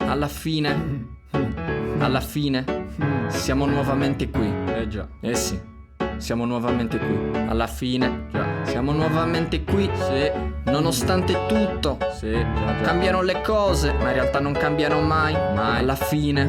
alla fine siamo nuovamente qui. Già. Eh sì, siamo nuovamente qui. Alla fine siamo nuovamente qui. Sì. Nonostante tutto Sì, già. cambiano le cose, ma in realtà non cambiano mai. Alla fine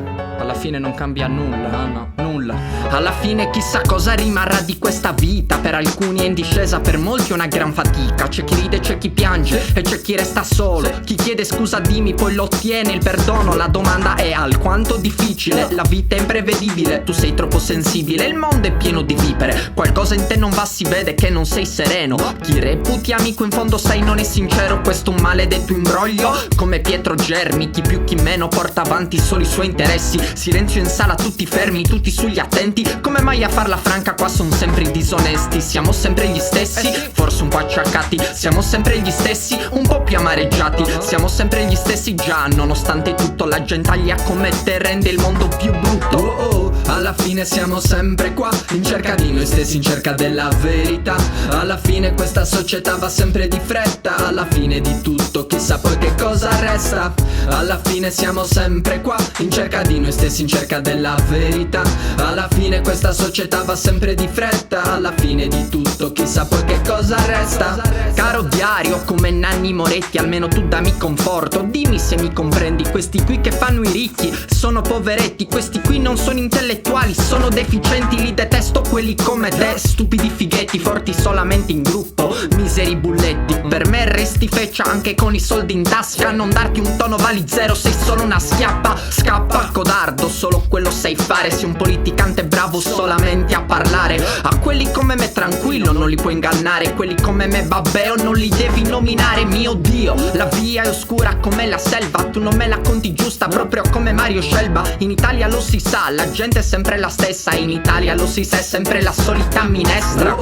non cambia nulla. No. Nulla. Alla fine chissà cosa rimarrà di questa vita. Per alcuni è in discesa, per molti è una gran fatica. C'è chi ride, c'è chi piange e c'è chi resta solo. Chi chiede scusa dimmi, poi lo ottiene il perdono. La domanda è alquanto difficile. La vita è imprevedibile, tu sei troppo sensibile. Il mondo è pieno di vipere, qualcosa in te non va, si vede che non sei sereno. Chi reputi amico in fondo sai non è sincero. Questo un maledetto imbroglio come Pietro Germi. Chi più chi meno porta avanti solo i suoi interessi. Silenzio in sala, tutti fermi, tutti sugli attenti. Come mai a farla franca qua sono sempre i disonesti. Siamo sempre gli stessi, forse un po' acciaccati. Siamo sempre gli stessi, un po' più amareggiati. Siamo sempre gli stessi già, nonostante tutto. La gentaglia commette rende il mondo più brutto. Alla fine siamo sempre qua, in cerca di noi stessi, in cerca della verità. Alla fine questa società va sempre di fretta. Alla fine di tutto chissà poi che cosa resta. Alla fine siamo sempre qua, in cerca di noi stessi, in cerca della verità. Alla fine questa società va sempre di fretta. Alla fine di tutto chissà poi che cosa resta. Caro diario come Nanni Moretti, almeno tu dammi conforto. Dimmi se mi comprendi, questi qui che fanno i ricchi sono poveretti. Questi qui non sono intellettuali, sono deficienti. Li detesto quelli come te, stupidi fighetti, forti solamente in gruppo, miseri bulletti. Per me resti feccia anche con i soldi in tasca. Non darti un tono vali zero, sei solo una schiappa. Scappa codardo, solo quello sai fare. Sei un politicante bravo solamente a parlare. A quelli come me tranquillo non li puoi ingannare. Quelli come me babbeo non li devi nominare. Mio Dio, la via è oscura come la selva. Tu non me la conti giusta proprio come Mario Scelba. In Italia lo si sa, la gente è sempre la stessa. In Italia lo si sa, è sempre la solita minestra.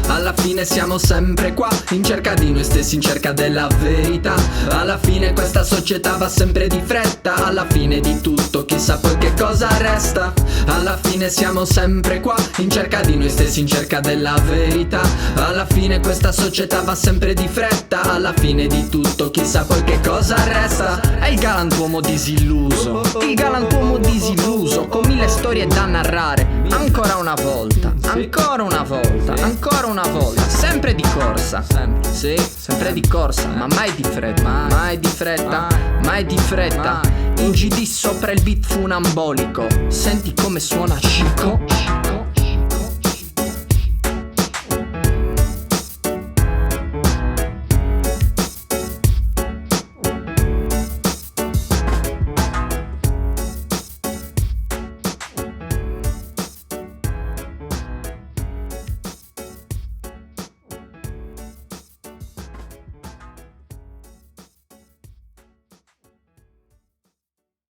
Alla fine siamo sempre qua, in cerca di noi stessi, in cerca della verità. Alla fine questa società va sempre di fretta. Alla fine di tutto chissà poi che cosa resta. Alla fine siamo sempre qua, in cerca di noi stessi, in cerca della verità. Alla fine questa società va sempre di fretta. Alla fine di tutto chissà poi che cosa resta. È il galantuomo disilluso, il galantuomo disilluso, con mille storie da narrare. Ancora una volta, ancora una volta, ancora una volta. Sempre di corsa, sì, sempre di corsa, ma mai di fretta, mai di fretta, mai di fretta. In GD sopra il beat funambolico, senti come suona Chico.